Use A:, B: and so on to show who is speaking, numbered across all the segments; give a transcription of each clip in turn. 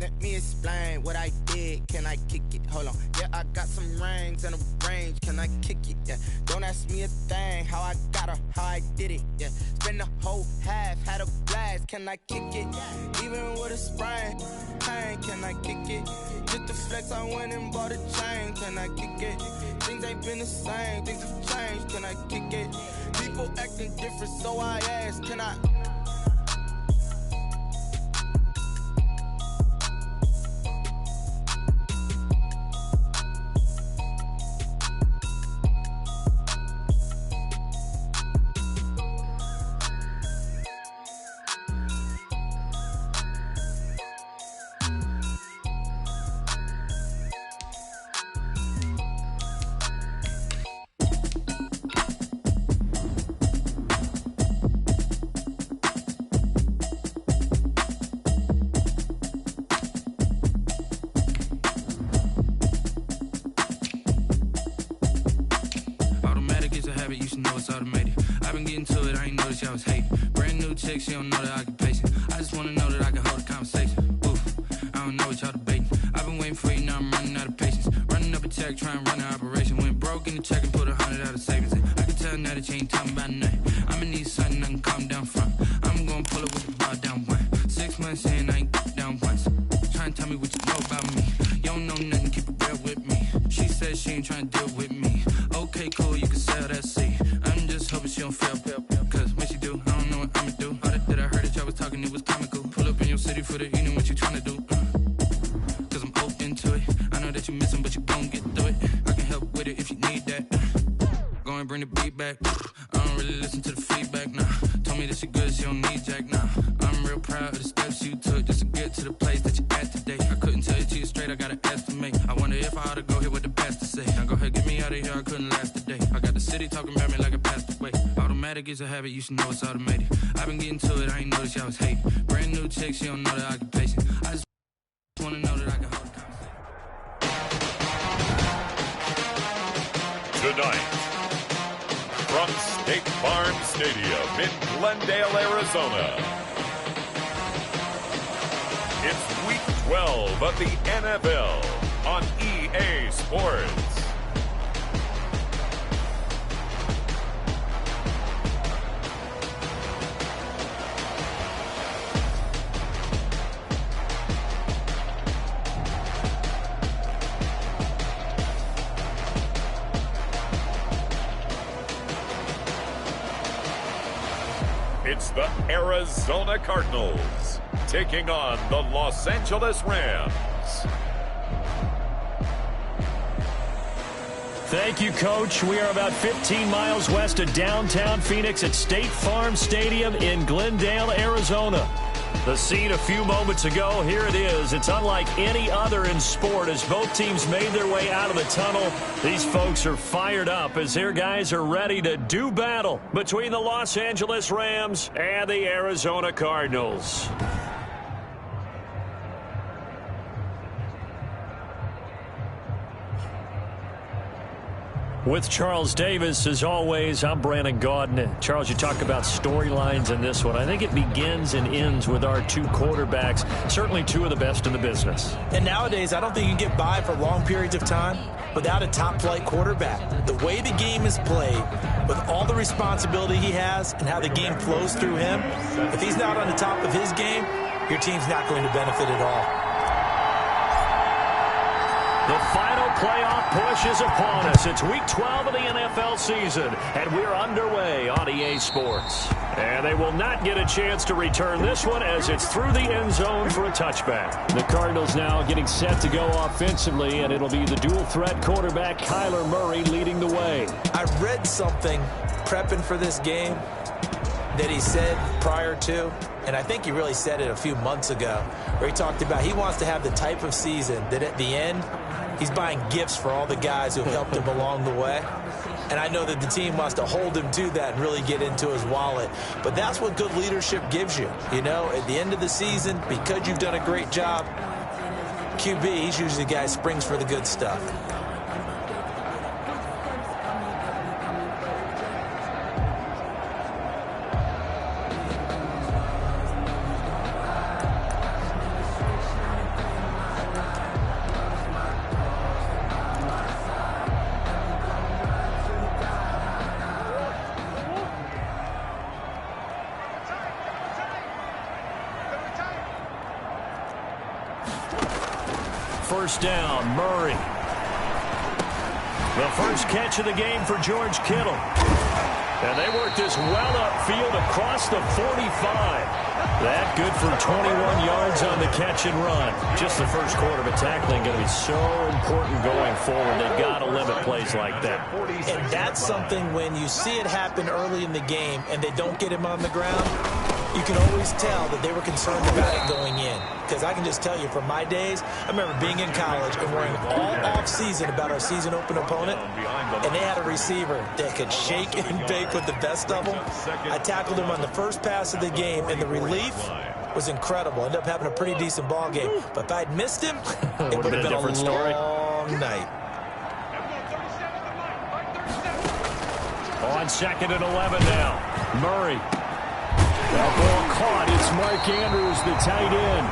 A: Let me explain what I did. Can I kick it? Hold on. Yeah, I got some rings and a range. Can I kick it? Yeah. Don't ask me a thing. How I got her, how I did it. Yeah. Spend the whole half, had a blast. Can I kick it? Even with a sprain, pain. Can I kick it? Just the flex, I went and bought a chain. Can I kick it? Things ain't been the same. Things have changed. Can I kick it? People acting different, so I ask. Can I?
B: I was hating. Brand new chick, she don't know the occupation. I just wanna know that I can hold a conversation. Oof, I don't know what y'all debating. I've been waiting for you, now I'm running out of patience. Running up a check, trying to run an operation. Went broke in the check and put 100 out of savings. I can tell now that you ain't talking about nothing. I'ma need something I can calm down from. I'm gonna pull up with the bar down one. 6 months in, I ain't down once. Trying to tell me what you know about me. You don't know nothing, keep it real with me. She said she ain't trying to deal with me. Okay, cool, you can sell that seed. I'm just hoping she don't fail. Cause when she do, I don't know what I'ma do. All that I heard that y'all was talking, it was comical. Pull up in your city for the evening, what you tryna do? Cause I'm open to it. I know that you missing, but you gon' get through it. I can help with it if you need that. Go and bring the beat back. I don't really listen to the feedback, nah. Told me that she good, she don't need jack, nah. I'm real proud of the steps you took just to get to the place that you at today. I couldn't tell you to you straight, I gotta estimate. I wonder if I ought to go here with the pastor say. Now go ahead, get me out of here, I couldn't last a day. I got the city talking about me like I passed away. Automatic is a habit, you should know it's automated. I've been getting to it, I ain't noticed y'all was hating. Brand new chick, she don't know the occupation. I just wanna know that I can hold a conversation.
C: Tonight, from State Farm Stadium in Glendale, Arizona, it's Week 12 of the NFL on EA Sports. It's the Arizona Cardinals taking on the Los Angeles Rams.
D: Thank you, Coach. We are about 15 miles west of downtown Phoenix at State Farm Stadium in Glendale, Arizona. The scene a few moments ago, here it is. It's unlike any other in sport as both teams made their way out of the tunnel. These folks are fired up as their guys are ready to do battle between the Los Angeles Rams and the Arizona Cardinals. With Charles Davis, as always, I'm Brandon Gaudin. Charles, you talk about storylines in this one. I think it begins and ends with our two quarterbacks, certainly two of the best in the business.
E: And nowadays, I don't think you can get by for long periods of time without a top-flight quarterback. The way the game is played, with all the responsibility he has and how the game flows through him, if he's not on the top of his game, your team's not going to benefit at all.
D: The final playoff push is upon us. It's Week 12 of the NFL season, and we're underway on EA Sports. And they will not get a chance to return this one as it's through the end zone for a touchback. The Cardinals now getting set to go offensively, and it'll be the dual-threat quarterback Kyler Murray leading the way.
E: I read something prepping for this game that he said prior to, and I think he really said it a few months ago, where he talked about he wants to have the type of season that at the end, he's buying gifts for all the guys who have helped him along the way. And I know that the team wants to hold him to that and really get into his wallet. But that's what good leadership gives you. You know, at the end of the season, because you've done a great job, QB, he's usually the guy who springs for the good stuff.
D: first down. Murray. The first catch of the game for George Kittle. And they work this well upfield across the 45. That good for 21 yards on the catch and run. Just the first quarter, but tackling going to be so important going forward. They've got to limit plays like that.
E: And that's something when you see it happen early in the game and they don't get him on the ground, you can always tell that they were concerned about it going in. Because I can just tell you from my days, I remember being in college and worrying all off-season about our season open opponent, and they had a receiver that could shake and bake with the best of them. I tackled him on the first pass of the game, and the relief was incredible. Ended up having a pretty decent ball game. But if I'd missed him, it would have been a long night.
D: On 2nd and 11 now. Murray. That ball caught. It's Mark Andrews, the tight end.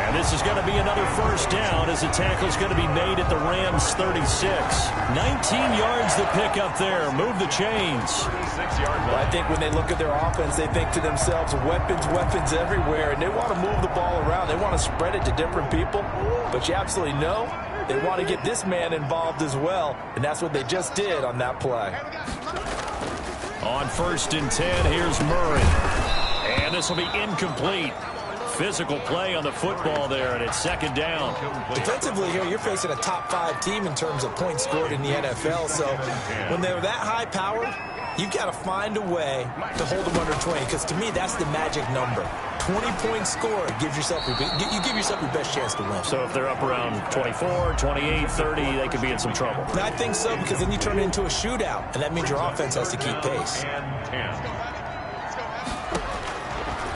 D: And this is going to be another first down as the tackle is going to be made at the Rams 36. 19 yards to pick up there. Move the chains.
E: Well, I think when they look at their offense, they think to themselves, weapons, weapons everywhere. And they want to move the ball around. They want to spread it to different people. But you absolutely know they want to get this man involved as well. And that's what they just did on that play.
D: On 1st and 10, here's Murray. And this will be incomplete. Physical play on the football there, and it's 2nd down.
E: Defensively here, you're facing a top 5 team in terms of points scored in the NFL. So when they're that high-powered, you've got to find a way to hold them under 20. Because to me, that's the magic number. 20-point score gives yourself you give yourself your best chance to win.
D: So if they're up around 24, 28, 30, they could be in some trouble.
E: And I think so, because then you turn it into a shootout, and that means your offense has to keep pace.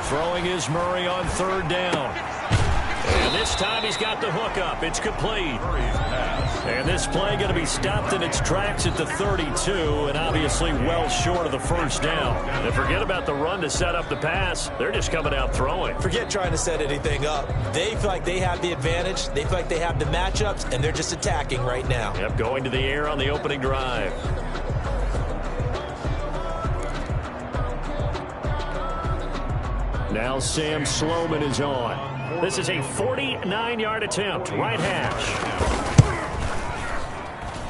D: Throwing is Murray on 3rd down. And this time he's got the hook up. It's complete. And this play going to be stopped in its tracks at the 32, and obviously well short of the first down. And forget about the run to set up the pass. They're just coming out throwing.
E: Forget trying to set anything up. They feel like they have the advantage. They feel like they have the matchups, and they're just attacking right now.
D: Yep, going to the air on the opening drive. Now Sam Sloman is on. This is a 49-yard attempt, right hash.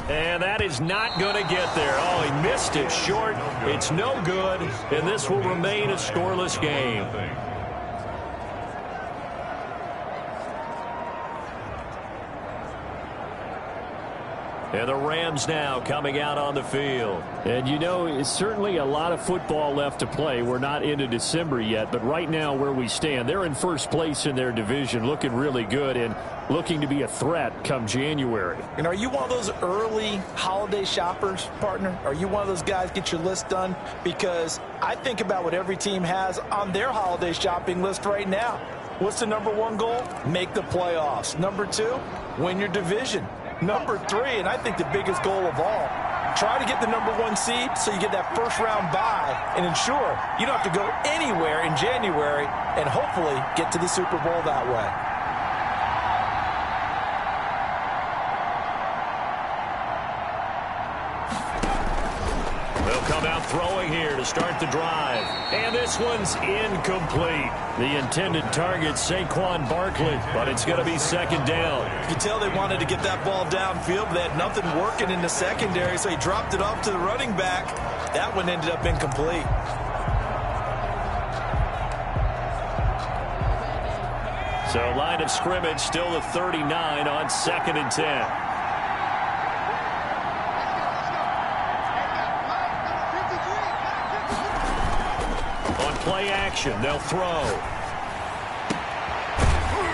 D: And that is not going to get there. Oh, he missed it short. It's no good, and this will remain a scoreless game. And the Rams now coming out on the field.
F: And you know, it's certainly a lot of football left to play. We're not into December yet, but right now where we stand, they're in first place in their division, looking really good and looking to be a threat come January.
E: And are you one of those early holiday shoppers, partner? Are you one of those guys get your list done? Because I think about what every team has on their holiday shopping list right now. What's the #1 goal? Make the playoffs. #2, win your division. #3, and I think the biggest goal of all, try to get the #1 seed so you get that first-round bye and ensure you don't have to go anywhere in January and hopefully get to the Super Bowl that way.
D: They'll come out throwing here to start the drive. And this one's incomplete. The intended target, Saquon Barkley, but it's going to be 2nd down.
E: You can tell they wanted to get that ball downfield, but they had nothing working in the secondary, so he dropped it off to the running back. That one ended up incomplete.
D: So line of scrimmage still the 39 on 2nd and 10. Play action. They'll throw.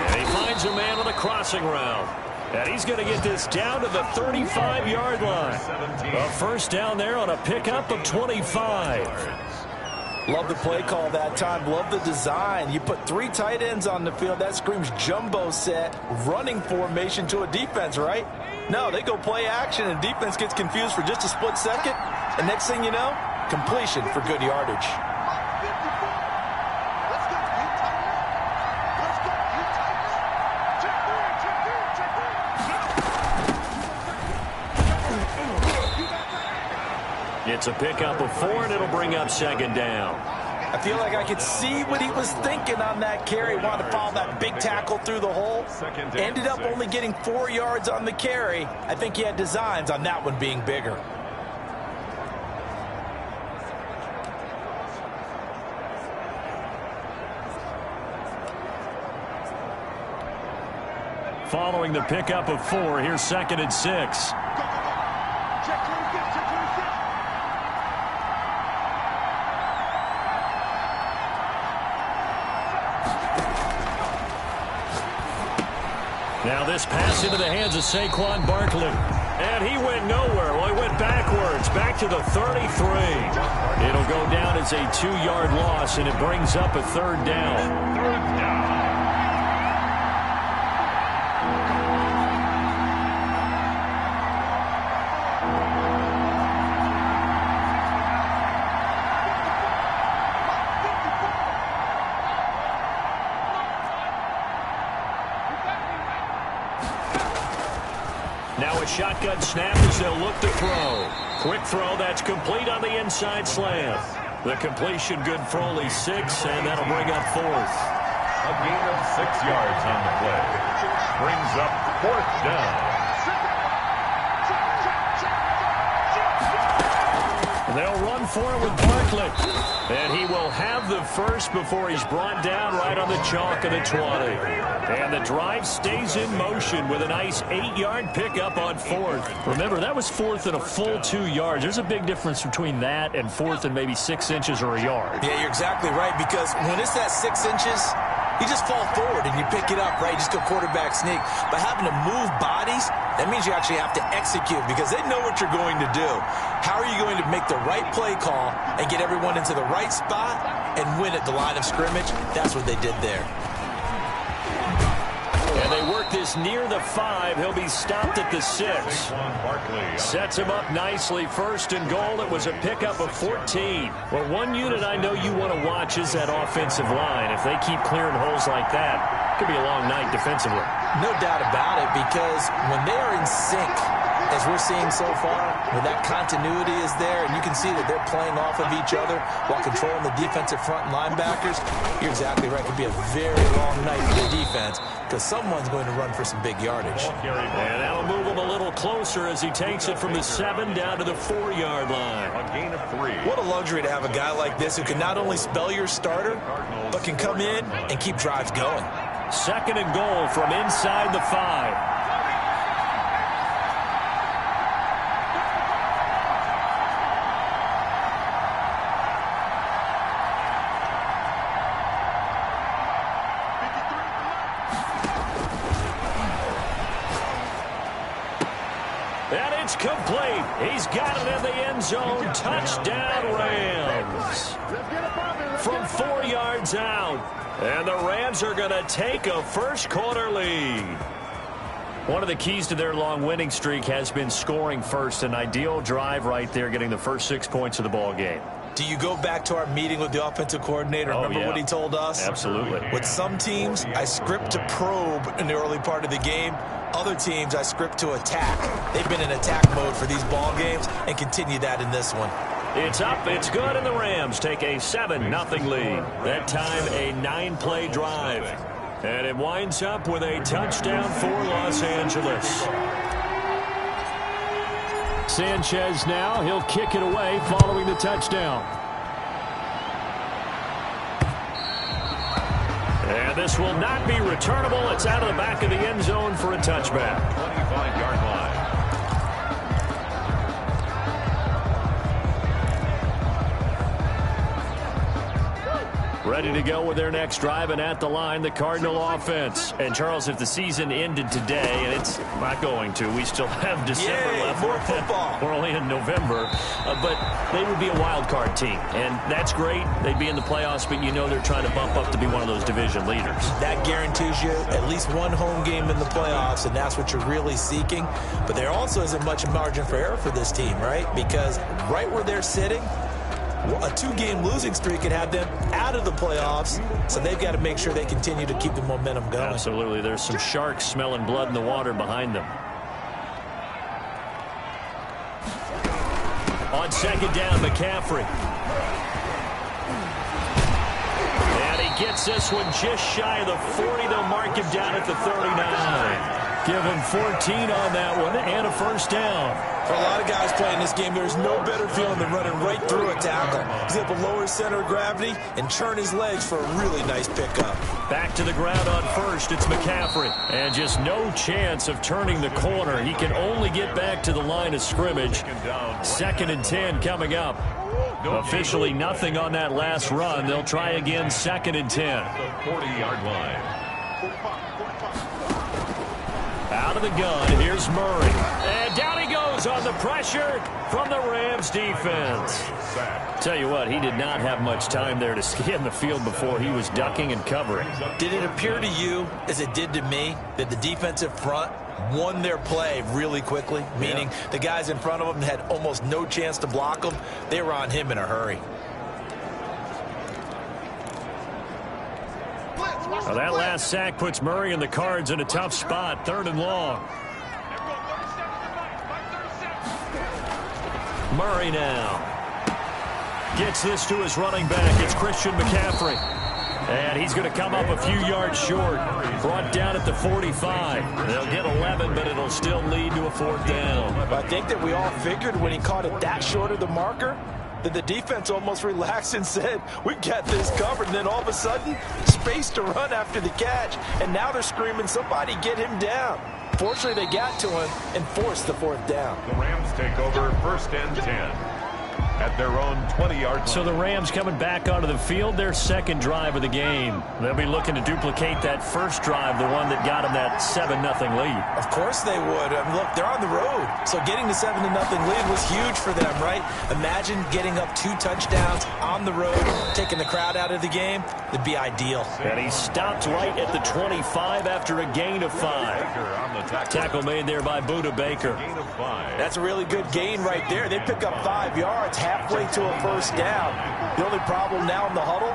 D: And he finds a man on the crossing route. And he's going to get this down to the 35-yard line. A first down there on a pickup of 25.
E: Love the play call that time. Love the design. You put 3 tight ends on the field. That screams jumbo set, running formation to a defense, right? No, they go play action, and defense gets confused for just a split second. And next thing you know, completion for good yardage.
D: It's a pickup of 4, and it'll bring up 2nd down.
E: I feel like I could see what he was thinking on that carry. Wanted to follow that big tackle through the hole. Ended up only getting 4 yards on the carry. I think he had designs on that one being bigger.
D: Following the pickup of 4, here's 2nd and 6. Now this pass into the hands of Saquon Barkley. And he went nowhere. Well, he went backwards, back to the 33. It'll go down as a 2-yard loss, and it brings up a 3rd down.
C: 3rd down.
D: Now a shotgun snap as they'll look to throw. Quick throw, that's complete on the inside slant. The completion good for only 6, and that'll bring up 4th.
C: A gain of 6 yards on the play. Brings up 4th down.
D: They'll run for it with Barkley. And he will have the first before he's brought down right on the chalk of the 20. And the drive stays in motion with a nice 8-yard pickup on 4th. Remember, that was 4th and a full 2 yards. There's a big difference between that and 4th and maybe 6 inches or a yard.
E: Yeah, you're exactly right, because when it's that 6 inches, you just fall forward and you pick it up, right? Just go quarterback sneak. But having to move bodies, that means you actually have to execute because they know what you're going to do. How are you going to make the right play call and get everyone into the right spot and win at the line of scrimmage? That's what they did there.
D: And they work this near the 5. He'll be stopped at the 6. Sets him up nicely. 1st and goal. It was a pickup of 14. Well, one unit I know you want to watch is that offensive line. If they keep clearing holes like that, it could be a long night defensively.
E: No doubt about it, because when they are in sync, as we're seeing so far, when that continuity is there, and you can see that they're playing off of each other while controlling the defensive front and linebackers, you're exactly right. It could be a very long night for the defense because someone's going to run for some big yardage.
D: And that'll move him a little closer as he takes it from the 7 down to the 4-yard line.
C: A gain of 3.
E: What a luxury to have a guy like this who can not only spell your starter, but can come in and keep drives going.
D: 2nd and goal from inside the 5. And it's complete. He's got it in the end zone. Touchdown, Rams. From 4 yards out. And the Rams are going to take a first-quarter lead. One of the keys to their long winning streak has been scoring first. An ideal drive right there, getting the first 6 points of the ball game.
E: Do you go back to our meeting with the offensive coordinator? Remember what he told us?
D: Absolutely.
E: With some teams, I script to probe in the early part of the game. Other teams, I script to attack. They've been in attack mode for these ball games and continue that in this one.
D: It's up, it's good, and the Rams take a 7-0 lead. That time, a 9-play drive. And it winds up with a touchdown for Los Angeles. Sanchez now, he'll kick it away following the touchdown. And this will not be returnable. It's out of the back of the end zone for a touchback.
C: 25-yard line.
D: Ready to go with their next drive, and at the line, the Cardinal offense. And, Charles, if the season ended today, and it's not going to, we still have December left.
E: More football.
D: We're only in November. But they would be a wild card team, and that's great. They'd be in the playoffs, but you know they're trying to bump up to be one of those division leaders. That
E: guarantees you at least one home game in the playoffs, and that's what you're really seeking. But there also isn't much margin for error for this team, right? Because right where they're sitting, a 2-game losing streak could have them out of the playoffs, so they've got to make sure they continue to keep the momentum going.
D: Absolutely. There's some sharks smelling blood in the water behind them. On 2nd down, McCaffrey.
F: gets this one just shy of the 40. They'll mark him down at the 39. Give him 14 on that one and a first down.
E: For a lot of guys playing this game, there's no better feeling than running right through a tackle. He's able to lower his center of gravity and turn his legs for a really nice pickup.
F: Back to the ground on first. It's McCaffrey. And just no chance of turning the corner. He can only get back to the line of scrimmage. 2nd and 10 coming up. Officially nothing on that last run. They'll try again 2nd and 10.
C: The 40-yard line.
F: Out of the gun, here's Murray. And down he goes on the pressure from the Rams defense. Tell you what, he did not have much time there to scan the field before he was ducking and covering.
E: Did it appear to you, as it did to me, that the defensive front won their play really quickly? Meaning the guys in front of them had almost no chance to block him. They were on him in a hurry.
F: Well, that last sack puts Murray and the Cards in a tough spot. 3rd and long. Murray now gets this to his running back. It's Christian McCaffrey. And he's going to come up a few yards short. Brought down at the 45. They'll get 11, but it'll still lead to a 4th down.
E: I think that we all figured when he caught it that short of the marker, that the defense almost relaxed and said, we've got this covered. And then all of a sudden, space to run after the catch. And now they're screaming, somebody get him down. Fortunately, they got to him and forced the 4th down.
C: The Rams take over 1st and 10 at their own 20-yard line.
F: So the Rams coming back onto the field, their 2nd drive of the game. They'll be looking to duplicate that first drive, the one that got them that 7-0 lead.
E: Of course they would. I mean, look, they're on the road. So getting the 7-0 lead was huge for them, right? Imagine getting up 2 touchdowns on the road, taking the crowd out of the game. It'd be ideal.
F: And he stopped right at the 25 after a gain of 5. Tackle made there by Budda Baker.
E: That's a really good gain right there. They pick up 5 yards halfway to a 1st down. The only problem now in the huddle,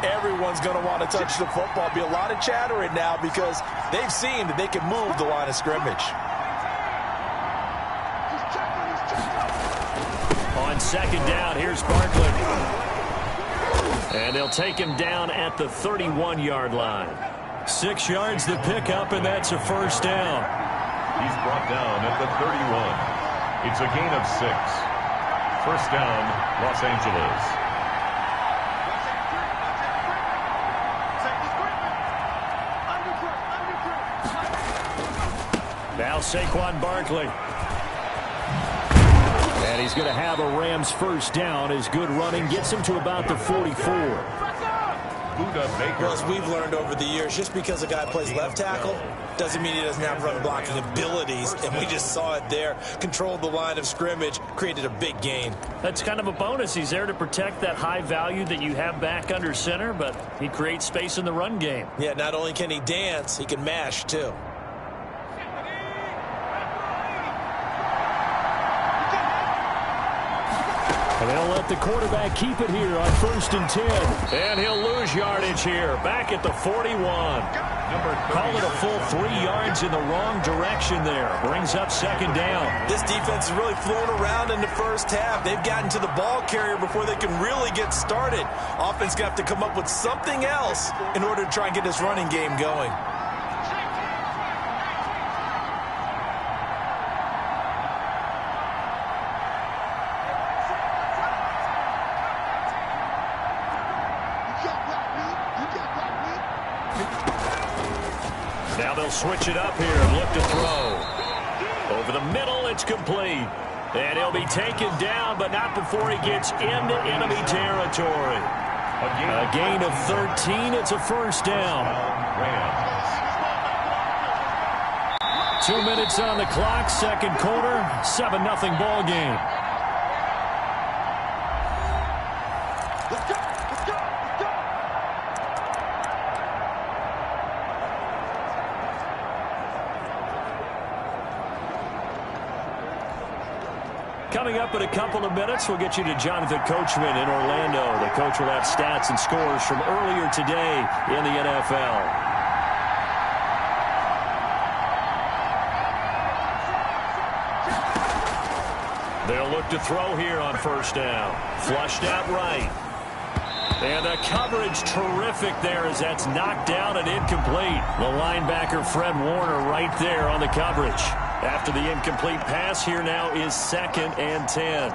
E: everyone's going to want to touch the football. Be a lot of chattering now because they've seen that they can move the line of scrimmage.
F: On 2nd down, here's Barkley. And they'll take him down at the 31-yard line. 6 yards the pickup, and that's a 1st down.
C: He's brought down at the 31. It's a gain of 6. 1st down, Los Angeles.
F: Now Saquon Barkley. And he's going to have a Rams 1st down. His good running gets him to about the 44.
E: Well, as we've learned over the years, just because a guy plays left tackle doesn't mean he doesn't have run blocking abilities, and we just saw it there. Controlled the line of scrimmage, created a big gain.
F: That's kind of a bonus. He's there to protect that high value that you have back under center, but he creates space in the run game.
E: Yeah, not only can he dance, he can mash, too.
F: And they'll let the quarterback keep it here on 1st and 10. And he'll lose yardage here. Back at the 41. Call it a full 3 yards in the wrong direction there. Brings up 2nd down.
E: This defense has really flown around in the 1st half. They've gotten to the ball carrier before they can really get started. Offense going to have to come up with something else in order to try and get this running game going.
F: Now they'll switch it up here and look to throw. Over the middle, it's complete. And he'll be taken down, but not before he gets into enemy territory. A gain of 13. It's a 1st down. 2 minutes on the clock, 2nd quarter, 7-0 ball game. Coming up in a couple of minutes, we'll get you to Jonathan Coachman in Orlando. The coach will have stats and scores from earlier today in the NFL. They'll look to throw here on 1st down. Flushed out right.
D: And the coverage terrific there as that's knocked down and incomplete. The linebacker Fred Warner right there on the coverage. After the incomplete pass, here now is 2nd and 10.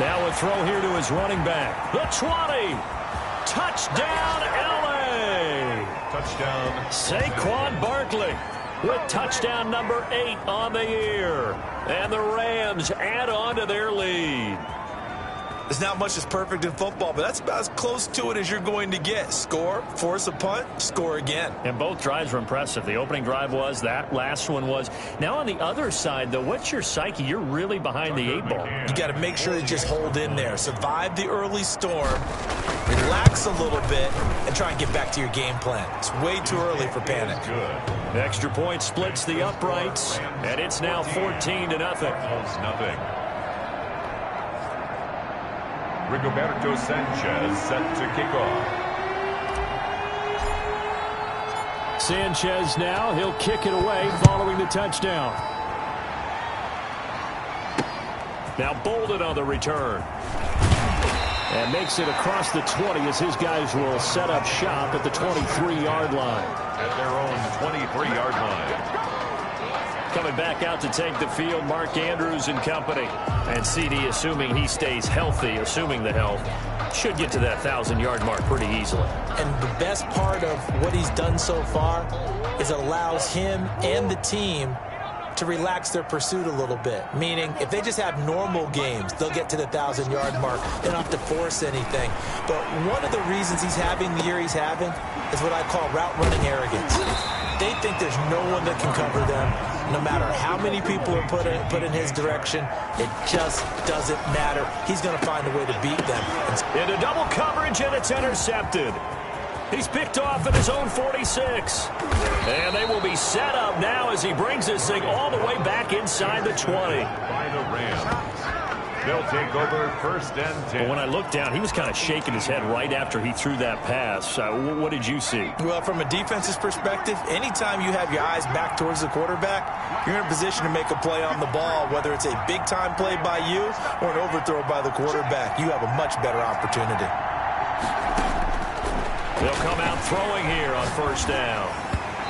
D: Now a throw here to his running back. The 20. Touchdown, L.A.
C: Touchdown.
D: Saquon Barkley with touchdown number 8 on the year. And the Rams add on to their lead.
E: There's not much that's perfect in football, but that's about as close to it as you're going to get. Score, force a punt, score again.
F: And both drives were impressive. The opening drive was, that last one was. Now on the other side, though, what's your psyche? You're really behind the 8 ball.
E: You got to make sure to just hold in there. Survive the early storm, relax a little bit, and try and get back to your game plan. It's way too early for panic.
C: Good.
D: Extra point splits the uprights, and it's now 14-0.
C: Nothing. Rigoberto Sanchez set to kick off.
F: Sanchez now, he'll kick it away following the touchdown.
D: Now Bolden on the return.
F: And makes it across the 20 as his guys will set up shop at the 23-yard line.
C: At their own 23-yard line.
D: Coming back out to take the field, Mark Andrews and company. And CD, assuming he stays healthy, assuming the health, should get to that 1,000-yard mark pretty easily.
E: And the best part of what he's done so far is it allows him and the team to relax their pursuit a little bit. Meaning, if they just have normal games, they'll get to the 1,000-yard mark. They don't have to force anything. But one of the reasons he's having the year he's having is what I call route running arrogance. They think there's no one that can cover them. No matter how many people are put in his direction, it just doesn't matter. He's going to find a way to beat them.
D: Into double coverage, and it's intercepted. He's picked off at his own 46. And they will be set up now as he brings this thing all the way back inside the 20.
C: By the Rams. They'll take over 1st and 10.
F: But when I looked down, he was kind of shaking his head right after he threw that pass. What did you see?
E: Well, from a defense's perspective, anytime you have your eyes back towards the quarterback, you're in a position to make a play on the ball, whether it's a big-time play by you or an overthrow by the quarterback. You have a much better opportunity.
D: They'll come out throwing here on 1st down.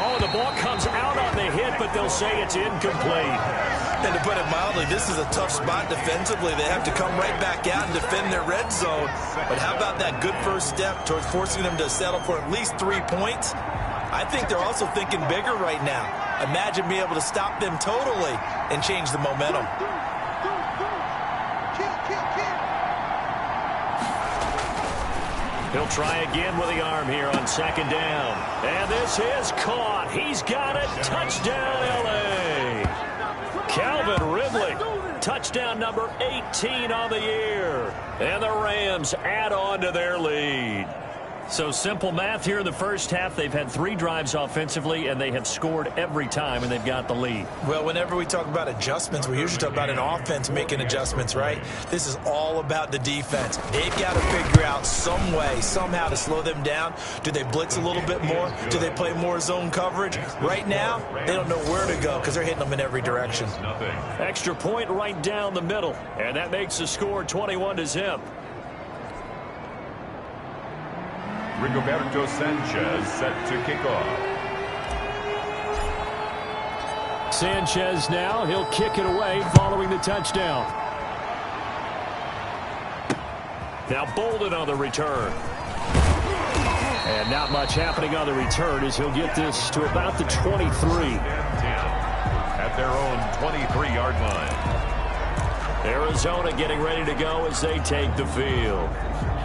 D: Oh, the ball comes out on the hit, but they'll say it's incomplete.
E: And to put it mildly, this is a tough spot defensively. They have to come right back out and defend their red zone. But how about that good first step towards forcing them to settle for at least 3 points? I think they're also thinking bigger right now. Imagine being able to stop them totally and change the momentum.
D: He'll try again with the arm here on 2nd down. And this is caught. He's got it. Touchdown, L.A. Calvin Ridley. Touchdown number 18 on the year. And the Rams add on to their lead. So simple math here in the first half. They've had 3 drives offensively, and they have scored every time, and they've got the lead.
E: Well, whenever we talk about adjustments, we usually talk about an offense making adjustments, right? This is all about the defense. They've got to figure out some way, somehow to slow them down. Do they blitz a little bit more? Do they play more zone coverage? Right now, they don't know where to go because they're hitting them in every direction.
D: Extra point right down the middle, and that makes the score 21-0.
C: Rigoberto Sanchez set to kick off.
F: Sanchez now, he'll kick it away following the touchdown.
D: Now Bolden on the return.
F: And not much happening on the return as he'll get this to about the 23.
C: At their own 23-yard line.
D: Arizona getting ready to go as they take the field.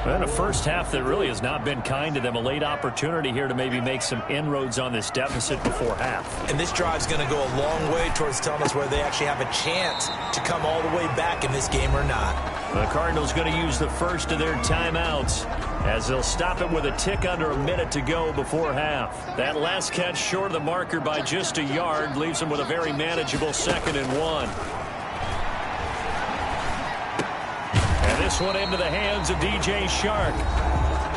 F: And a first half that really has not been kind to them. A late opportunity here to maybe make some inroads on this deficit before half.
E: And this drive's going to go a long way towards telling us whether they actually have a chance to come all the way back in this game or not.
F: The Cardinals going to use the first of their timeouts as they'll stop it with a tick under a minute to go before half. That last catch short of the marker by just a yard leaves them with a very manageable 2nd and 1. This
D: this one into the hands of DJ Shark.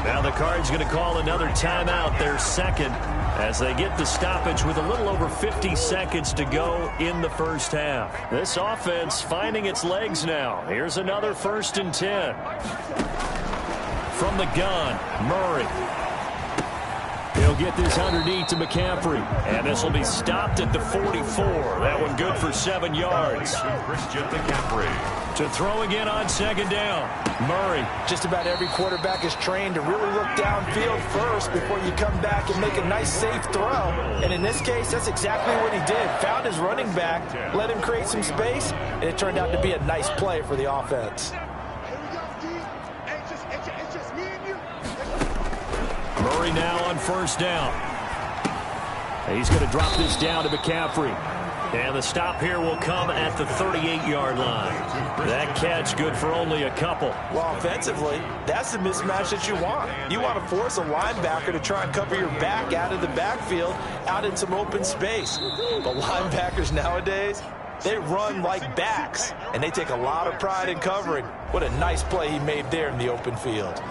D: Now the Cards going to call another timeout, their second, as they get the stoppage with a little over 50 seconds to go in the first half. This offense finding its legs now. Here's another 1st and 10. From the gun, Murray. He'll get this underneath to McCaffrey. And this will be stopped at the 44. That one good for 7 yards.
C: Christian McCaffrey.
D: To throw again on 2nd down. Murray.
E: Just about every quarterback is trained to really look downfield first before you come back and make a nice, safe throw. And in this case, that's exactly what he did. Found his running back, let him create some space, and it turned out to be a nice play for the offense.
D: Murray now on 1st down. He's going to drop this down to McCaffrey. And the stop here will come at the 38-yard line. That catch good for only a couple.
E: Well, offensively, that's the mismatch that you want. You want to force a linebacker to try and cover your back out of the backfield, out in some open space. But linebackers nowadays, they run like backs, and they take a lot of pride in covering. What a nice play he made there in the open field.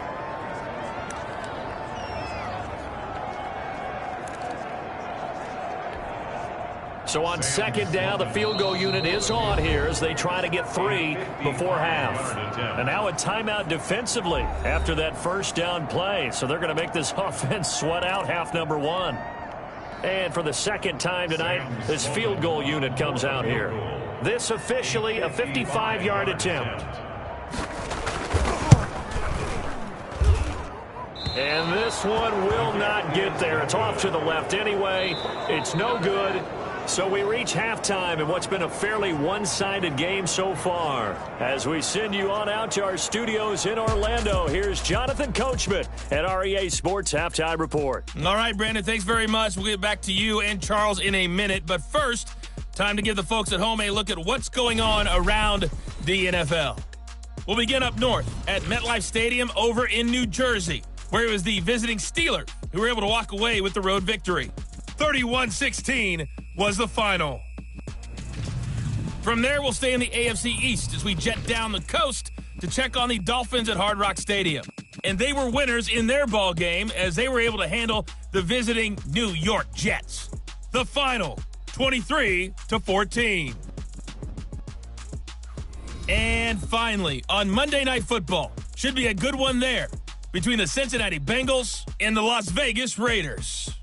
D: So on 2nd down, the field goal unit is on here as they try to get 3 before half. And now a timeout defensively after that 1st down play. So they're going to make this offense sweat out half number 1. And for the 2nd time tonight, this field goal unit comes out here. This officially a 55-yard attempt. And this one will not get there. It's off to the left anyway. It's no good. So we reach halftime in what's been a fairly one-sided game so far. As we send you on out to our studios in Orlando, here's Jonathan Coachman at REA Sports Halftime Report.
G: All right, Brandon, thanks very much. We'll get back to you and Charles in a minute. But first, time to give the folks at home a look at what's going on around the NFL. We'll begin up north at MetLife Stadium over in New Jersey, where it was the visiting Steelers who were able to walk away with the road victory. 31-16 was the final. From there, we'll stay in the AFC East as we jet down the coast to check on the Dolphins at Hard Rock Stadium. And they were winners in their ball game as they were able to handle the visiting New York Jets. The final, 23-14. And finally, on Monday Night Football, should be a good one there between the Cincinnati Bengals and the Las Vegas Raiders.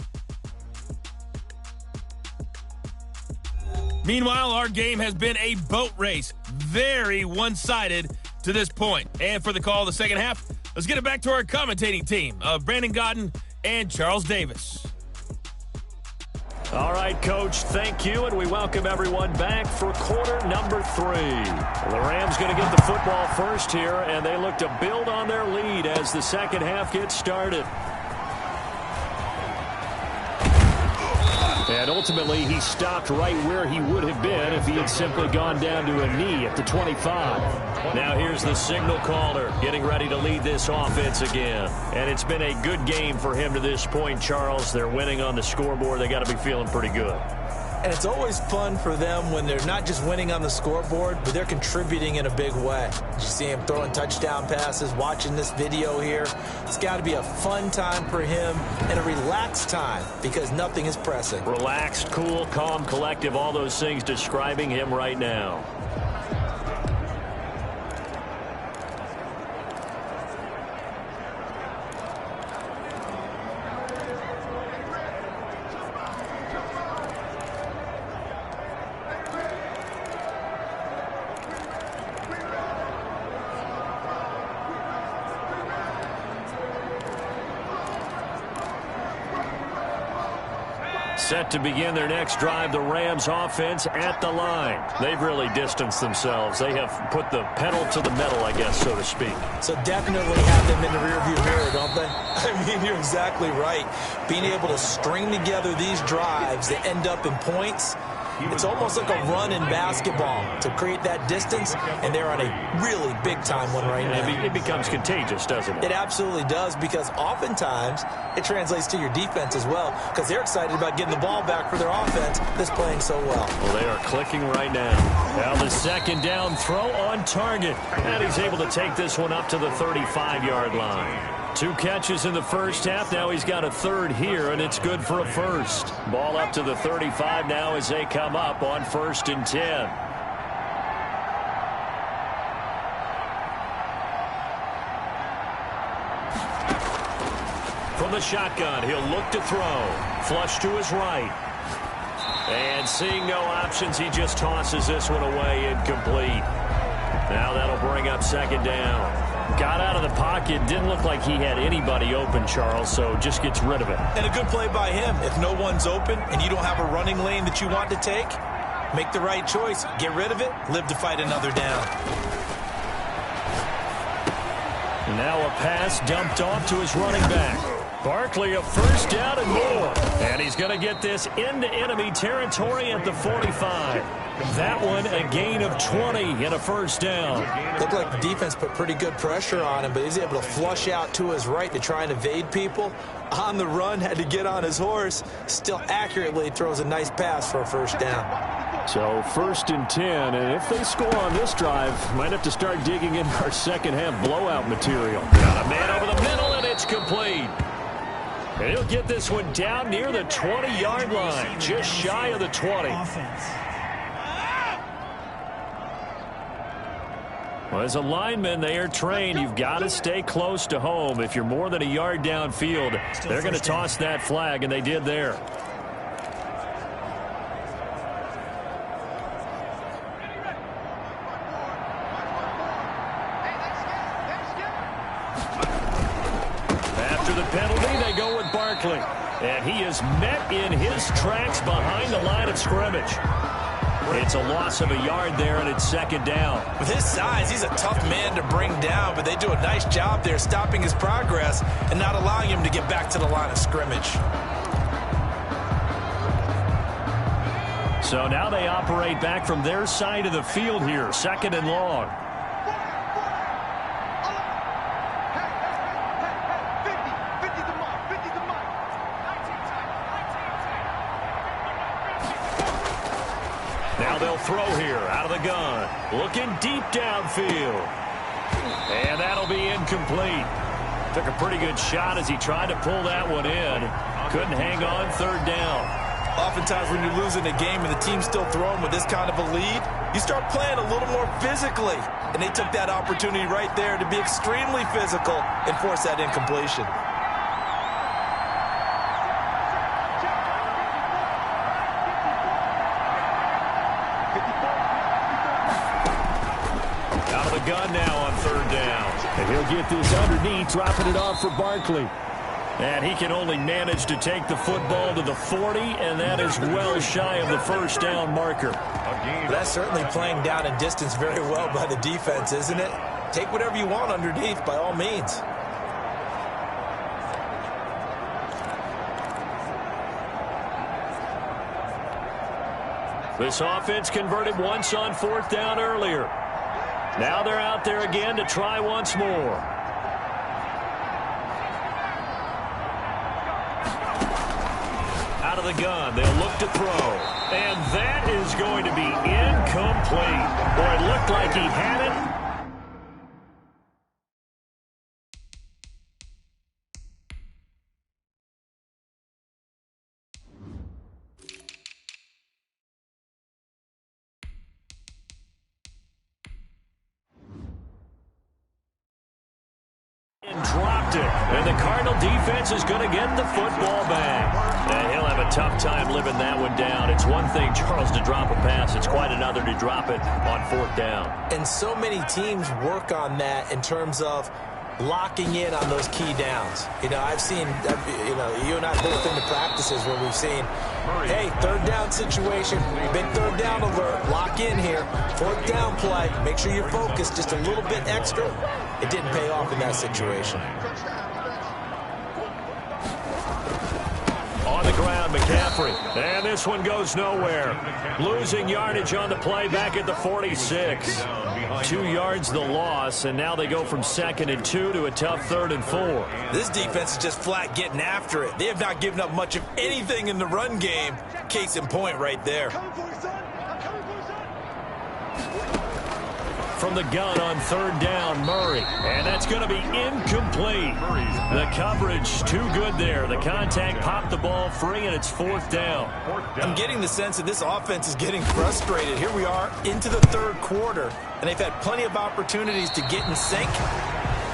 G: Meanwhile, our game has been a boat race, very one-sided to this point. And for the call of the second half, let's get it back to our commentating team of Brandon Gaudin and Charles Davis.
D: All right, Coach, thank you, and we welcome everyone back for quarter number 3. The Rams going to get the football first here, and they look to build on their lead as the second half gets started. And ultimately, he stopped right where he would have been if he had simply gone down to a knee at the 25. Now here's the signal caller getting ready to lead this offense again. And it's been a good game for him to this point, Charles. They're winning on the scoreboard. They got to be feeling pretty good.
E: And it's always fun for them when they're not just winning on the scoreboard, but they're contributing in a big way. You see him throwing touchdown passes, watching this video here. It's got to be a fun time for him and a relaxed time because nothing is pressing.
D: Relaxed, cool, calm, collective, all those things describing him right now. Set to begin their next drive, the Rams offense at the line. They've really distanced themselves. They have put the pedal to the metal, I guess, so to speak.
E: So definitely have them in the rearview mirror, don't they? I mean, you're exactly right. Being able to string together these drives that end up in points, It's almost like a run in basketball to create that distance, and they're on a really big-time one right now.
D: It becomes contagious, doesn't it?
E: It absolutely does, because oftentimes it translates to your defense as well, because they're excited about getting the ball back for their offense that's playing so well.
D: Well, they are clicking right now. Now the second down throw on target, and he's able to take this one up to the 35-yard line. 2 catches in the first half. Now he's got a third here, and it's good for a first. Ball up to the 35 now as they come up on 1st and 10. From the shotgun, he'll look to throw. Flush to his right. And seeing no options, he just tosses this one away, incomplete. Now that'll bring up 2nd down. Got out of the pocket. Didn't look like he had anybody open, Charles, so just gets rid of it.
E: And a good play by him. If no one's open and you don't have a running lane that you want to take, make the right choice. Get rid of it. Live to fight another down.
D: Now a pass dumped off to his running back. Barkley, a first down and more. And he's going to get this into enemy territory at the 45. That one, a gain of 20 and a first down.
E: Looked like the defense put pretty good pressure on him, but he's able to flush out to his right to try and evade people. On the run, had to get on his horse. Still accurately throws a nice pass for a first down.
F: So 1st and 10, and if they score on this drive, might have to start digging into our second half blowout material.
D: Got a man over the middle, and it's complete. And he'll get this one down near the 20-yard line, just shy of the 20. Well, as a lineman, they are trained. You've got to stay close to home. If you're more than a yard downfield, they're going to toss that flag, and they did there. After the penalty, they go with Barkley. And he is met in his tracks behind the line of scrimmage. It's a loss of a yard there, and it's 2nd down.
E: With his size, he's a tough man to bring down, but they do a nice job there stopping his progress and not allowing him to get back to the line of scrimmage.
D: So now they operate back from their side of the field here, 2nd and long. Now they'll throw here out of the gun. Looking deep downfield. And that'll be incomplete. Took a pretty good shot as he tried to pull that one in. Couldn't hang on 3rd down.
E: Oftentimes when you're losing a game and the team's still throwing with this kind of a lead, you start playing a little more physically. And they took that opportunity right there to be extremely physical and force that incompletion.
D: Gun now on 3rd down.
F: And he'll get this underneath, dropping it off for Barkley.
D: And he can only manage to take the football to the 40, and that is well shy of the first down marker.
E: That's certainly playing down in distance very well by the defense, isn't it? Take whatever you want underneath, by all means.
D: This offense converted once on 4th down earlier. Now they're out there again to try once more. Out of the gun, they'll look to throw. And that is going to be incomplete. Boy, it looked like he had it. Dropped it, and the Cardinal defense is going to get the football back. And he'll have a tough time living that one down. It's one thing, Charles, to drop a pass. It's quite another to drop it on 4th down.
E: And so many teams work on that in terms of locking in on those key downs. You know, I've seen, you and I both been to practices where we've seen, hey, 3rd down situation, big 3rd down alert, lock in here, 4th down play, make sure you're focused just a little bit extra. It didn't pay off in that situation.
D: On the ground, McCaffrey. And this one goes nowhere. Losing yardage on the play back at the 46. 2 yards the loss, and now they go from 2nd and 2 to a tough 3rd and 4.
E: This defense is just flat getting after it. They have not given up much of anything in the run game. Case in point right there.
D: From the gun on 3rd down, Murray. And that's going to be incomplete. The coverage too good there. The contact popped the ball free, and it's 4th down.
E: I'm getting the sense that this offense is getting frustrated. Here we are into the 3rd quarter, and they've had plenty of opportunities to get in sync.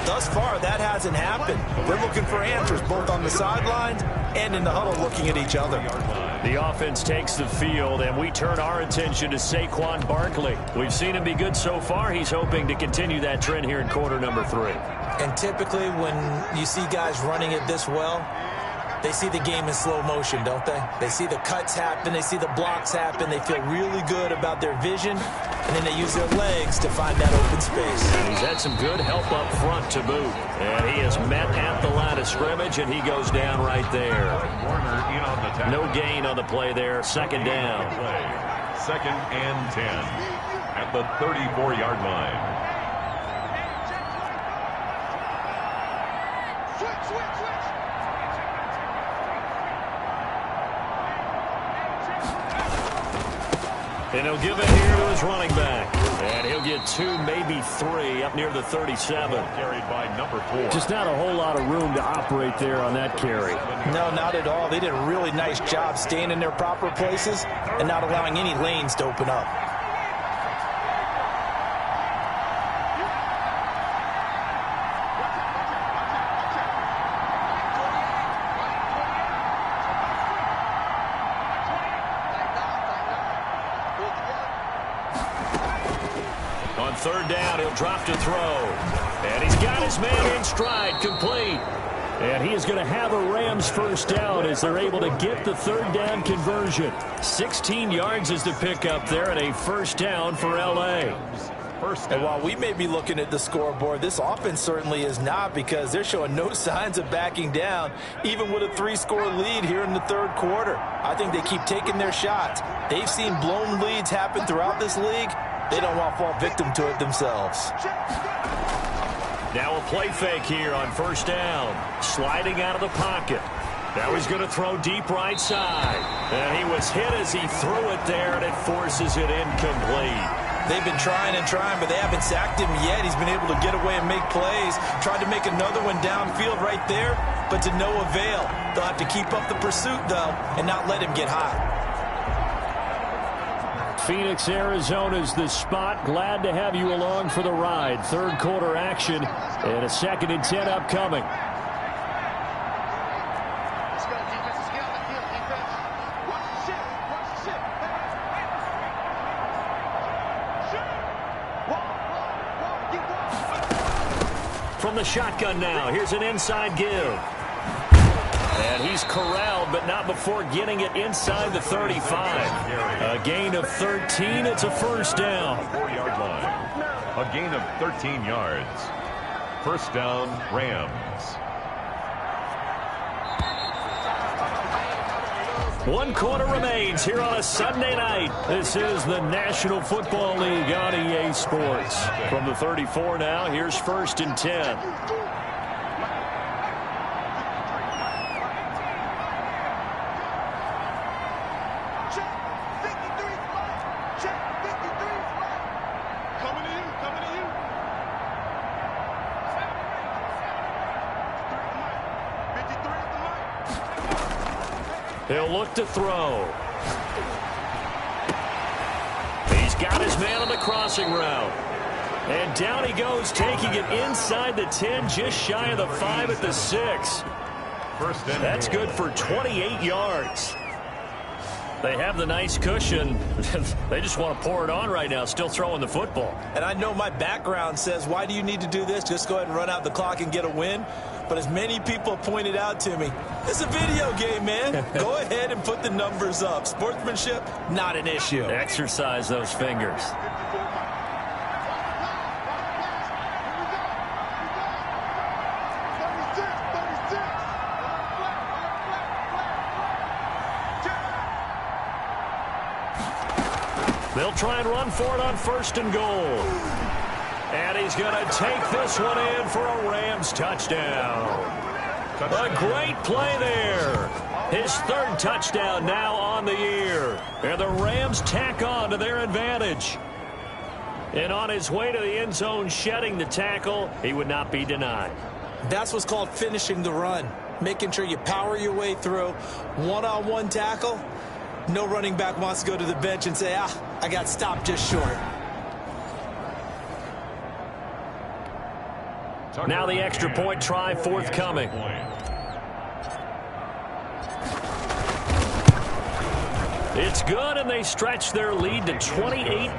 E: Thus far, that hasn't happened. They're looking for answers both on the sidelines and in the huddle looking at each other.
D: The offense takes the field, and we turn our attention to Saquon Barkley. We've seen him be good so far. He's hoping to continue that trend here in quarter number 3.
E: And typically when you see guys running it this well, they see the game in slow motion, don't they? They see the cuts happen. They see the blocks happen. They feel really good about their vision, and then they use their legs to find that open space.
D: And he's had some good help up front to boot. And he is met at the line of scrimmage, and he goes down right there. No gain on the play there. 2nd down.
C: 2nd and 10 at the 34-yard line.
D: And he'll give it here to his running back. And he'll get 2, maybe 3 up near the 37.
C: Carried by number 4.
F: Just not a whole lot of room to operate there on that carry.
E: No, not at all. They did a really nice job staying in their proper places and not allowing any lanes to open up.
D: On 3rd down, he'll drop to throw. And he's got his man in stride, complete.
F: And he is going to have a Rams first down as they're able to get the 3rd down conversion.
D: 16 yards is the pickup there, and a first down for L.A.
E: And while we may be looking at the scoreboard, this offense certainly is not, because they're showing no signs of backing down, even with a 3-score lead here in the 3rd quarter. I think they keep taking their shots. They've seen blown leads happen throughout this league. They don't want to fall victim to it themselves.
D: Now a play fake here on 1st down. Sliding out of the pocket. Now he's going to throw deep right side. And he was hit as he threw it there, and it forces it incomplete.
E: They've been trying and trying, but they haven't sacked him yet. He's been able to get away and make plays. Tried to make another one downfield right there, but to no avail. They'll have to keep up the pursuit, though, and not let him get hot.
F: Phoenix, Arizona's the spot. Glad to have you along for the ride. 3rd quarter action and a 2nd and 10 upcoming.
H: Let's go, defense. Let's get on the field, defense. Watch the shit. Watch the shit.
D: From the shotgun now, here's an inside give. And he's corralled, but not before getting it inside the 35. A gain of 13. It's a first down.
C: 4-yard line. A gain of 13 yards. First down, Rams.
D: 1 quarter remains here on a Sunday night. This is the National Football League on EA Sports. From the 34 now, here's 1st and 10. He'll look to throw. He's got his man on the crossing route. And down he goes, taking it inside the 10, just shy of the 5 at the 6. That's good for 28 yards. They have the nice cushion. They just want to pour it on right now, still throwing the football.
E: And I know my background says, why do you need to do this? Just go ahead and run out the clock and get a win. But as many people pointed out to me, it's a video game, man. Go ahead and put the numbers up. Sportsmanship, not an issue.
D: Exercise those fingers. They'll try and run for it on 1st and goal. And he's going to take this one in for a Rams touchdown. A great play there. His 3rd touchdown now on the year. And the Rams tack on to their advantage. And on his way to the end zone, shedding the tackle, he would not be denied.
E: That's what's called finishing the run. Making sure you power your way through. One-on-one tackle. No running back wants to go to the bench and say, I got stopped just short.
D: Now the extra point try forthcoming. It's good, and they stretch their lead to 28.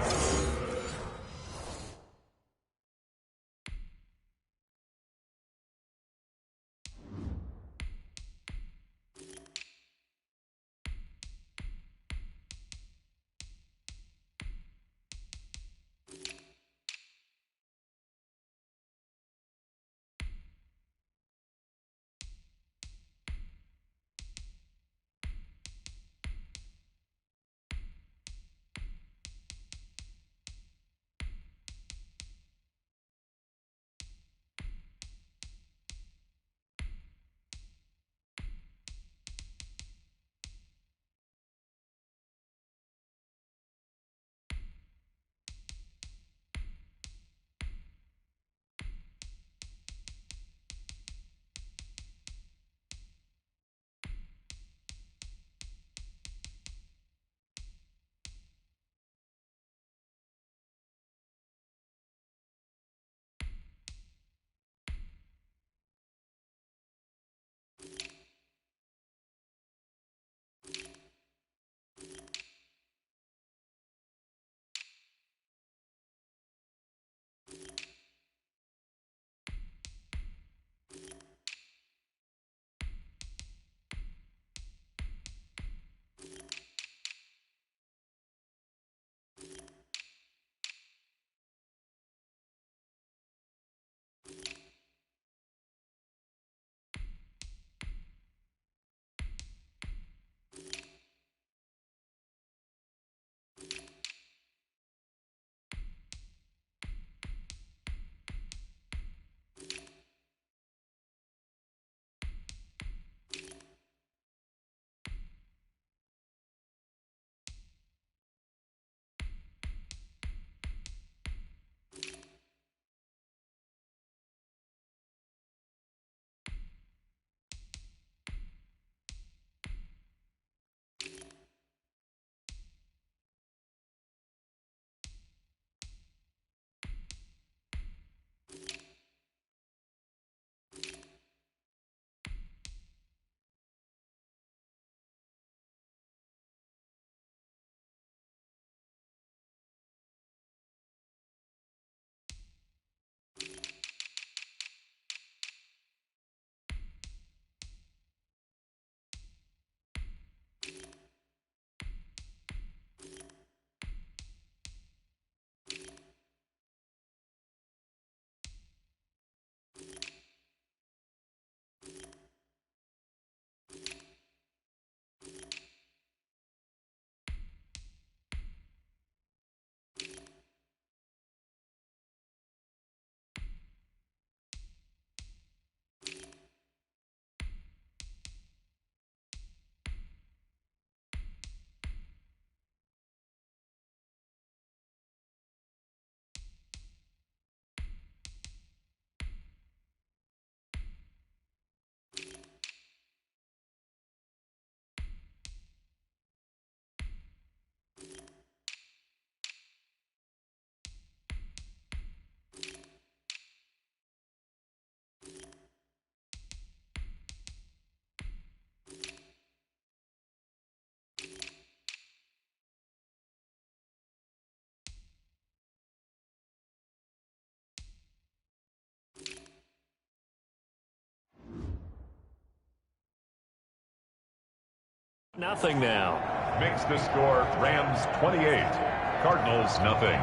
D: Nothing now.
C: Makes the score Rams 28, Cardinals nothing.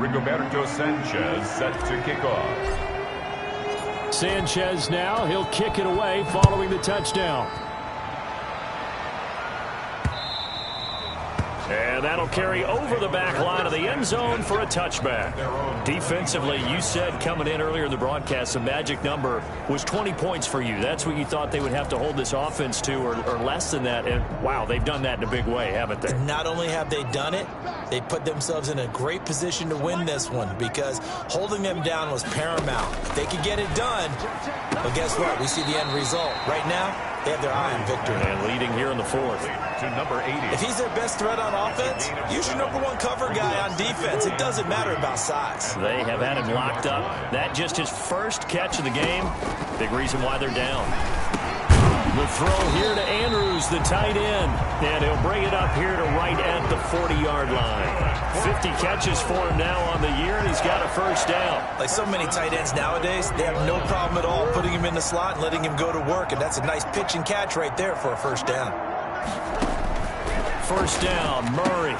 C: Rigoberto Sanchez set to kick off.
F: Sanchez now, he'll kick it away following the touchdown.
D: And that'll carry over the back line of the end zone for a touchback. Defensively, you said coming in earlier in the broadcast, the magic number was 20 points for you. That's what you thought they would have to hold this offense to, or less than that. And, wow, they've done that in a big way, haven't they?
E: Not only have they done it, they put themselves in a great position to win this one because holding them down was paramount. They could get it done, but guess what? We see the end result. Right now, they have their eye on victory.
D: And leading here in the fourth.
C: To number 80.
E: If he's their best threat on offense, use your number one cover guy on defense. It doesn't matter about size.
D: They have had him locked up. That just his first catch of the game. Big reason why they're down. The throw here to Andrews, the tight end. And he'll bring it up here to right at the 40-yard line. 50 catches for him now on the year, and he's got a first down.
E: Like so many tight ends nowadays, they have no problem at all putting him in the slot and letting him go to work. And that's a nice pitch and catch right there for a first down.
D: First down, Murray.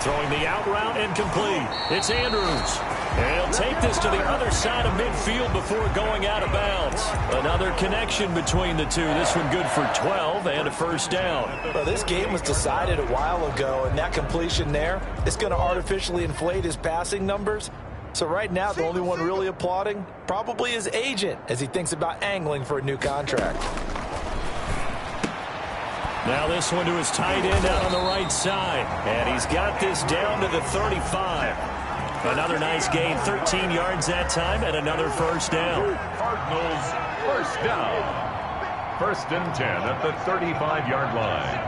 D: Throwing the out route and complete. It's Andrews. And he'll take this to the other side of midfield before going out of bounds. Another connection between the two. This one good for 12 and a first down.
E: Well, this game was decided a while ago, and that completion there is going to artificially inflate his passing numbers. So right now, the only one really applauding probably his agent as he thinks about angling for a new contract.
D: Now this one to his tight end out on the right side. And he's got this down to the 35. Another nice gain, 13 yards that time, and another first down.
C: Cardinals first down. First and 10 at the 35-yard line.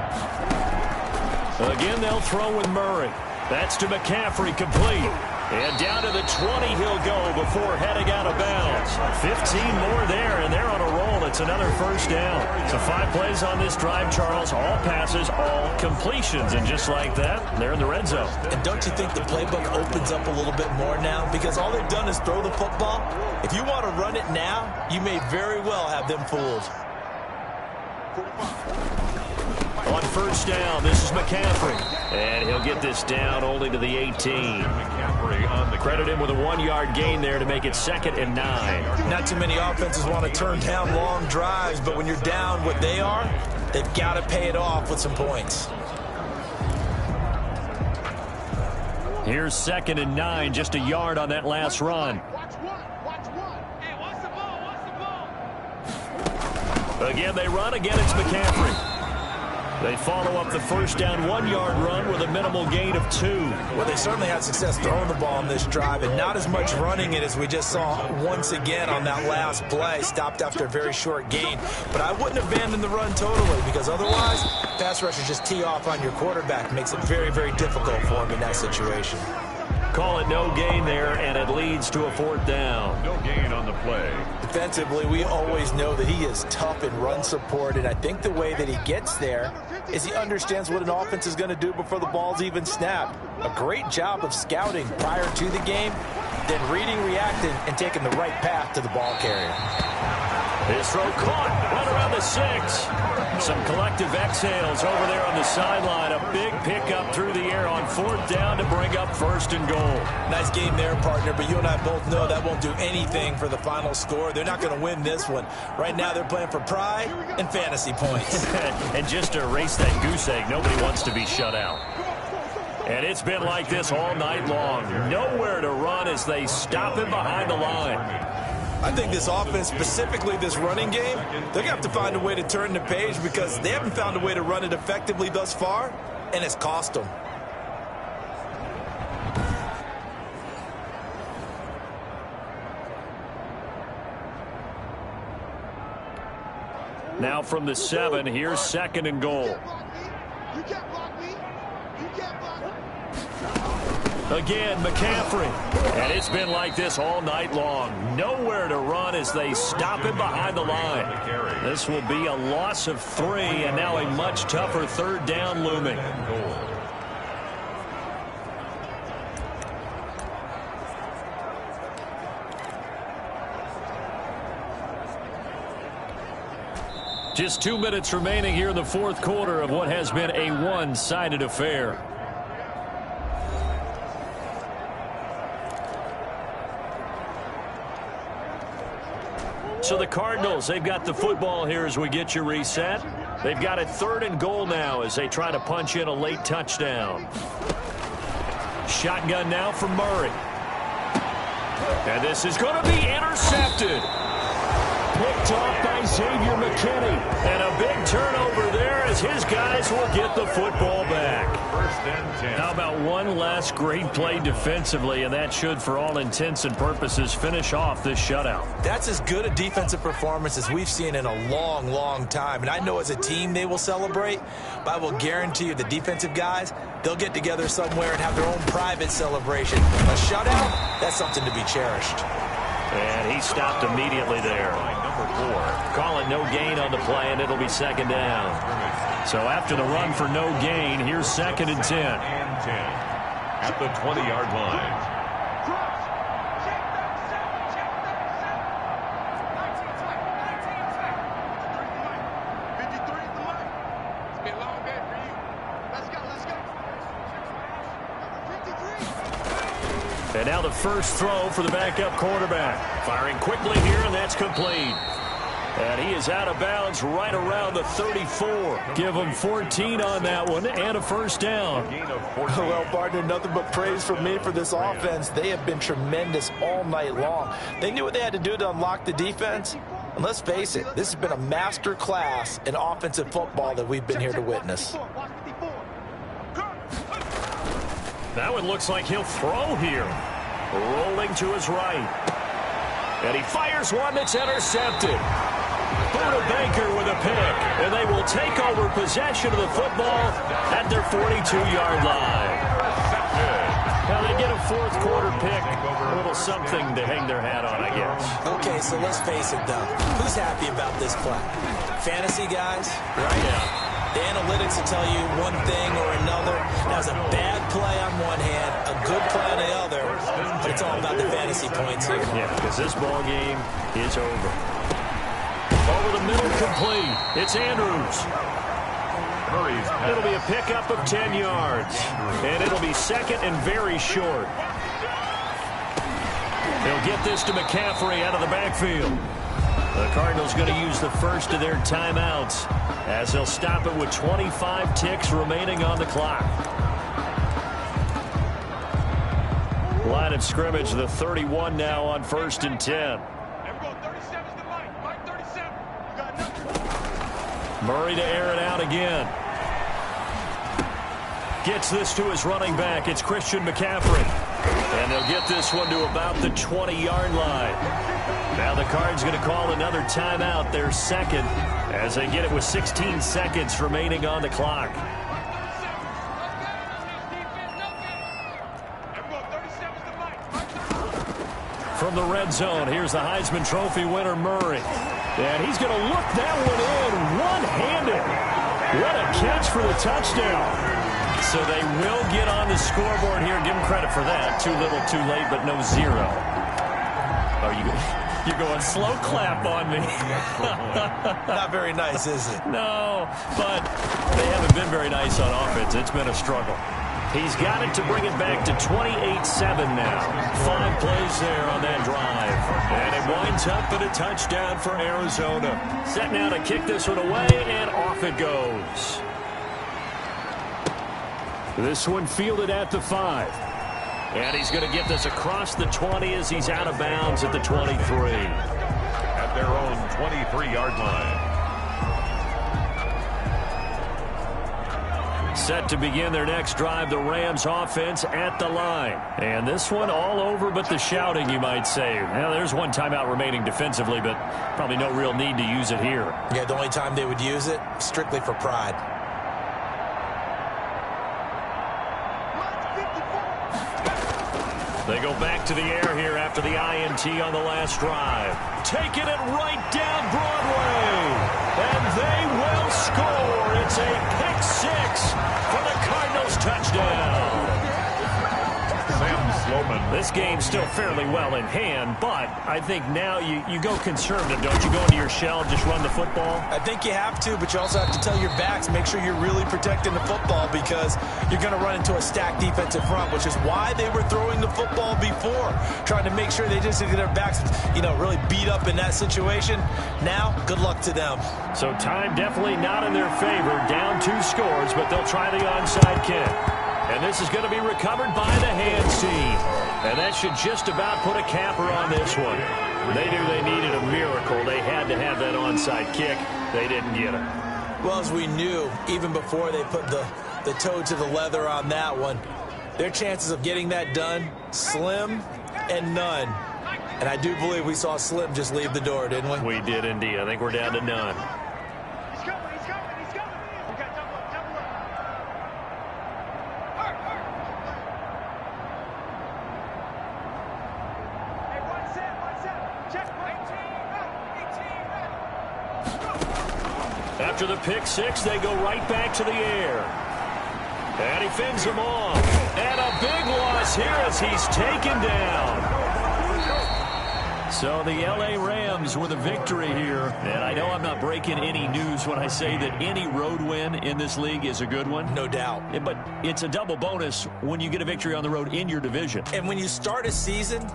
D: Again, they'll throw with Murray. That's to McCaffrey, complete. And down to the 20 he'll go before heading out of bounds. 15 more there, and they're on a roll. It's another first down. So 5 plays on this drive, Charles. All passes, all completions. And just like that, they're in the red zone.
E: And don't you think the playbook opens up a little bit more now? Because all they've done is throw the football. If you want to run it now, you may very well have them fooled.
D: On first down, this is McCaffrey. And he'll get this down only to the 18. Credit him with a 1-yard gain there to make it 2nd and 9.
E: Not too many offenses want to turn down long drives, but when you're down what they are, they've got to pay it off with some points.
D: Here's 2nd and 9, just a yard on that last run. Again, they run. Again, it's McCaffrey. They follow up the first down 1-yard run with a minimal gain of 2.
E: Well, they certainly had success throwing the ball on this drive and not as much running it as we just saw once again on that last play. Stopped after a very short gain. But I wouldn't abandon the run totally because otherwise, pass rushers just tee off on your quarterback. Makes it very, very difficult for him in that situation.
D: Call it no gain there, and it leads to a 4th down.
C: No gain on the play.
E: Defensively, we always know that he is tough in run support, and I think the way that he gets there is he understands what an offense is going to do before the ball's even snapped. A great job of scouting prior to the game, then reading, reacting, and taking the right path to the ball carrier.
D: His throw caught, right around the 6. Some collective exhales over there on the sideline. A big pickup through the air on 4th down to bring up 1st and goal.
E: Nice game there, partner, but you and I both know that won't do anything for the final score. They're not going to win this one. Right now, they're playing for pride and fantasy points.
D: And just to erase that goose egg, nobody wants to be shut out. And it's been like this all night long. Nowhere to run as they stop him behind the line.
E: I think this offense, specifically this running game, they're going to have to find a way to turn the page because they haven't found a way to run it effectively thus far, and it's cost them.
D: Now from the 7, here's 2nd and goal.
H: You can't block me. You can't block me.
D: Again, McCaffrey. And it's been like this all night long. Nowhere to run as they stop him behind the line. This will be a loss of 3, and now a much tougher 3rd down looming. Just 2 minutes remaining here in the 4th quarter of what has been a one-sided affair. So the Cardinals, they've got the football here as we get you reset. They've got it 3rd and goal now as they try to punch in a late touchdown. Shotgun now for Murray. And this is going to be intercepted. Picked off by Xavier McKinney. And a big turnover there as his guys will get the football back.
C: 1st and 10.
D: How about one last great play defensively, and that should, for all intents and purposes, finish off this shutout.
E: That's as good a defensive performance as we've seen in a long, long time. And I know as a team they will celebrate, but I will guarantee you the defensive guys, they'll get together somewhere and have their own private celebration. A shutout, that's something to be cherished.
D: And he stopped immediately there.
C: Number 4.
D: Calling no gain on the play, and it'll be 2nd down. So after the run for no gain, here's 2nd and 10.
C: And 10 at the 20-yard line.
D: And now the first throw for the backup quarterback. Firing quickly here, and that's complete. And he is out of bounds right around the 34. Give him 14 on that one and a first down.
E: Well, partner, nothing but praise from me for this offense. They have been tremendous all night long. They knew what they had to do to unlock the defense. And let's face it, this has been a master class in offensive football that we've been here to witness.
D: Now it looks like he'll throw here. Rolling to his right. And he fires one that's intercepted. Buda Baker with a pick. And they will take over possession of the football at their 42-yard line. Now they get a 4th quarter pick. A little something to hang their hat on, I guess.
E: Okay, so let's face it, though. Who's happy about this play? Fantasy guys, right?
D: Yeah.
E: The analytics will tell you one thing or another. That was a bad play on one hand, a good play on the other, but it's all about the fantasy points here.
D: Yeah, because this ball game is over. Over the middle, complete. It's Andrews. It'll be a pickup of 10 yards, and it'll be 2nd and very short. They'll get this to McCaffrey out of the backfield. The Cardinals going to use the first of their timeouts as they'll stop it with 25 ticks remaining on the clock. Line of scrimmage, the 31 now on 1st and 10. Murray to air it out again. Gets this to his running back. It's Christian McCaffrey. And they'll get this one to about the 20-yard line. Now the Cards going to call another timeout, their 2nd, as they get it with 16 seconds remaining on the clock. From the red zone, here's the Heisman Trophy winner, Murray. And he's going to look that one in one-handed. What a catch for the touchdown. So they will get on the scoreboard here. Give them credit for that. Too little, too late, but no 0. You're going slow clap on me.
E: Not very nice, is it?
D: No, but they haven't been very nice on offense. It's been a struggle. He's got it to bring it back to 28-7 now. 5 plays there on that drive. And it winds up at a touchdown for Arizona. Set now to kick this one away, and off it goes. This one fielded at the 5. And he's going to get this across the 20 as he's out of bounds at the 23.
C: At their own 23-yard line.
D: Set to begin their next drive, the Rams offense at the line. And this one all over but the shouting, you might say. Now, there's one timeout remaining defensively, but probably no real need to use it here.
E: Yeah, the only time they would use it, strictly for pride.
D: They go back to the air here after the INT on the last drive. Taking it right down Broadway. And they will score. It's a pick 6 for the Cardinals touchdown.
C: Sam Sloman.
D: This game's still fairly well in hand, but I think now you go conservative, don't you? Go into your shell and just run the football?
E: I think you have to, but you also have to tell your backs, make sure you're really protecting the football because you're going to run into a stacked defensive front, which is why they were throwing the football before, trying to make sure they just get their backs, really beat up in that situation. Now, good luck to them.
D: So time definitely not in their favor. Down 2 scores, but they'll try the onside kick. And this is going to be recovered by the hands team. And that should just about put a capper on this one. They knew they needed a miracle. They had to have that onside kick. They didn't get it.
E: Well, as we knew, even before they put the toe to the leather on that one, their chances of getting that done, slim and none. And I do believe we saw Slim just leave the door, didn't we?
D: We did indeed. I think we're down to none.
H: He's coming. We got double up. Hey, one set. Check. 18.
D: After the pick six, they go right back to the air. And he fins them off. And a big loss here as he's taken down. So the L.A. Rams with a victory here. And I know I'm not breaking any news when I say that any road win in this league is a good one.
E: No doubt.
D: But it's a double bonus when you get a victory on the road in your division.
E: And when you start a season,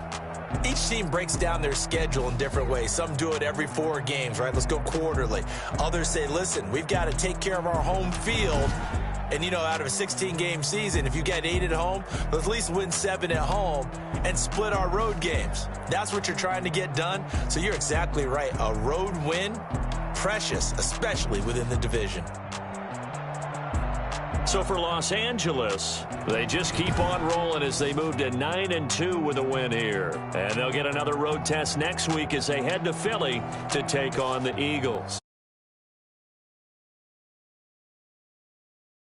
E: each team breaks down their schedule in different ways. Some do it every 4 games, right? Let's go quarterly. Others say, listen, we've got to take care of our home field. And, out of a 16-game season, if you get 8 at home, let's at least win 7 at home and split our road games. That's what you're trying to get done. So you're exactly right. A road win, precious, especially within the division.
D: So for Los Angeles, they just keep on rolling as they move to 9-2 with a win here. And they'll get another road test next week as they head to Philly to take on the Eagles.